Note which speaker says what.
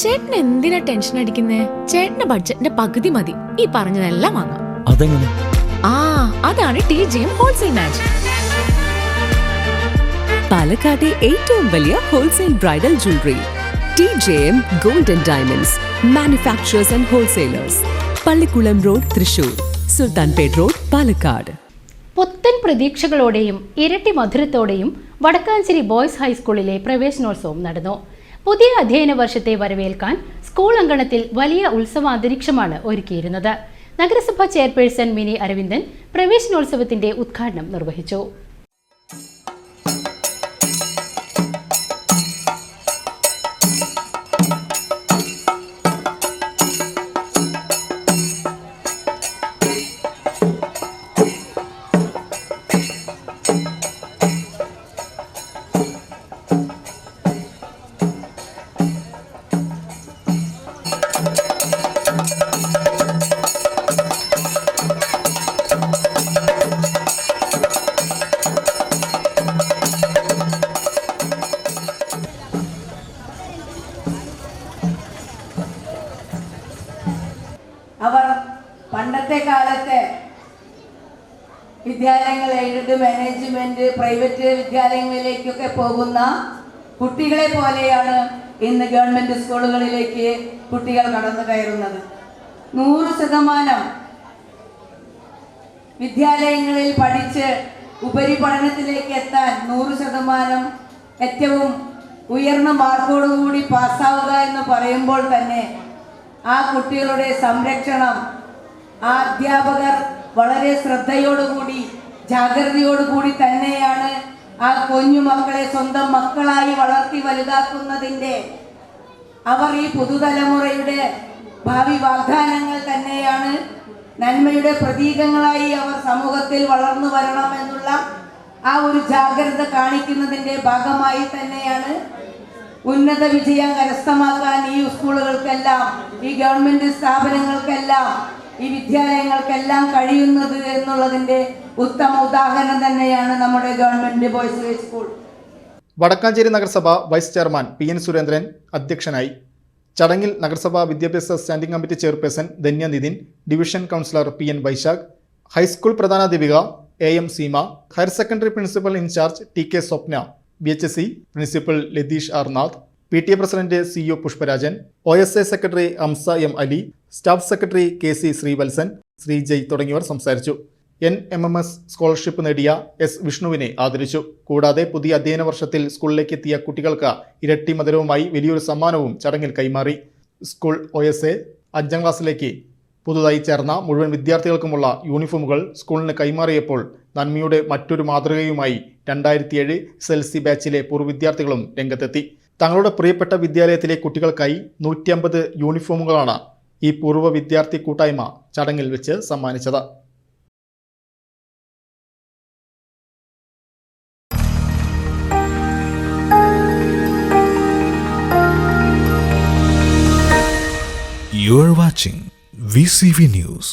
Speaker 1: ചേട്ടൻ എന്തിനാ ടെൻഷൻ അടിക്കുന്നേ? ചേട്ടന്റെ ബഡ്ജറ്റിന്റെ പകുതി മതി ഈ പറഞ്ഞതെല്ലാം വാങ്ങാം.
Speaker 2: അതെങ്ങനെ?
Speaker 1: അതാണ് TJM ഹോൾസെയിൽ മാജിക്.
Speaker 3: പാലക്കാട്ടെ ഏറ്റവും വലിയ wholesale bridal jewellery TJM Gold and Diamonds Manufacturers and Wholesalers, Pallikulam road, Thrissur, Sultanpet road, Palakkad.
Speaker 4: പുത്തൻ പ്രതീക്ഷകളോടെയും ഇരട്ടി മധുരത്തോടെയും വടക്കാഞ്ചേരി ബോയ്സ് ഹൈസ്കൂളിലെ പ്രവേശനോത്സവം നടന്നു. പുതിയ അധ്യയന വർഷത്തെ വരവേൽക്കാൻ സ്കൂൾ അങ്കണത്തിൽ വലിയ ഉത്സവാന്തരീക്ഷമാണ് ഒരുക്കിയിരുന്നത്. നഗരസഭാ ചെയർപേഴ്സൺ മിനി അരവിന്ദൻ പ്രവേശനോത്സവത്തിന്റെ ഉദ്ഘാടനം നിർവഹിച്ചു.
Speaker 5: അവർ പണ്ടത്തെ കാലത്തെ വിദ്യാലയങ്ങൾ, എയ്ഡഡ്, മാനേജ്മെന്റ്, പ്രൈവറ്റ് വിദ്യാലയങ്ങളിലേക്കൊക്കെ പോകുന്ന കുട്ടികളെ പോലെയാണ് ഇന്ന് ഗവൺമെന്റ് സ്കൂളുകളിലേക്ക് കുട്ടികൾ കടന്നു കയറുന്നത്. 100% വിദ്യാലയങ്ങളിൽ പഠിച്ച് ഉപരിപഠനത്തിലേക്ക് എത്താൻ 100% ഏറ്റവും ഉയർന്ന മാർക്കോടുകൂടി പാസ്സാവുക എന്ന് പറയുമ്പോൾ തന്നെ ആ കുട്ടികളുടെ സംരക്ഷണം ആ അധ്യാപകർ വളരെ ശ്രദ്ധയോടുകൂടി, ജാഗ്രതയോടുകൂടി തന്നെയാണ് ആ കുഞ്ഞു മക്കളെ സ്വന്തം മക്കളായി വളർത്തി വലുതാക്കുന്നതിൻ്റെ അവർ ഈ പുതുതലമുറയുടെ ഭാവി വാഗ്ദാനങ്ങൾ തന്നെയാണ്. നന്മയുടെ പ്രതീകങ്ങളായി അവർ സമൂഹത്തിൽ വളർന്നു വരണമെന്നുള്ള ആ ഒരു ജാഗ്രത കാണിക്കുന്നതിൻ്റെ ഭാഗമായി തന്നെയാണ് ഉന്നത വിജയം കരസ്ഥമാക്കാൻ ഈ സ്കൂളുകൾക്കെല്ലാം, ഈ ഗവൺമെന്റ് സ്ഥാപനങ്ങൾക്കെല്ലാം, ഈ വിദ്യാലയങ്ങൾക്കെല്ലാം കഴിയുന്നത് എന്നുള്ളതിന്റെ ഉത്തമ ഉദാഹരണം തന്നെയാണ് നമ്മുടെ government boys high school.
Speaker 6: Vadakkanchery നഗരസഭ വൈസ് ചെയർമാൻ PN സുരേന്ദ്രൻ അധ്യക്ഷനായി. ചടങ്ങിൽ നഗരസഭാ വിദ്യാഭ്യാസ standing committee chairperson Dhanya Nithin, division councillor PN Vaishakh, high school പ്രധാനാധ്യാപിക AM Seema, higher secondary principal in charge TK Swapna, BHSC principal Latheesh R Nath, PTA president CO Pushparajan, OSA secretary Amsa M Ali, staff secretary KC Sreevalsan, Sreejay തുടങ്ങിയവർ സംസാരിച്ചു. NMMS scholarship നേടിയ S വിഷ്ണുവിനെ ആദരിച്ചു. കൂടാതെ പുതിയ അധ്യയന വർഷത്തിൽ സ്കൂളിലേക്ക് എത്തിയ കുട്ടികൾക്ക് ഇരട്ടി മധുരവുമായി വലിയൊരു സമ്മാനവും ചടങ്ങിൽ കൈമാറി. സ്കൂൾ OSA 5ാം ക്ലാസ്സിലേക്ക് പുതുതായി ചേർന്ന മുഴുവൻ വിദ്യാർത്ഥികൾക്കുമുള്ള യൂണിഫോമുകൾ സ്കൂളിന് കൈമാറിയപ്പോൾ നന്മയുടെ മറ്റൊരു മാതൃകയുമായി 2007 SLC ബാച്ചിലെ പൂർവ്വ വിദ്യാർത്ഥികളും രംഗത്തെത്തി. തങ്ങളുടെ പ്രിയപ്പെട്ട വിദ്യാലയത്തിലെ കുട്ടികൾക്കായി 150 യൂണിഫോമുകളാണ് ഈ പൂർവ്വ വിദ്യാർത്ഥി കൂട്ടായ്മ ചടങ്ങിൽ വെച്ച് സമ്മാനിച്ചത്.
Speaker 7: You are watching VCV News.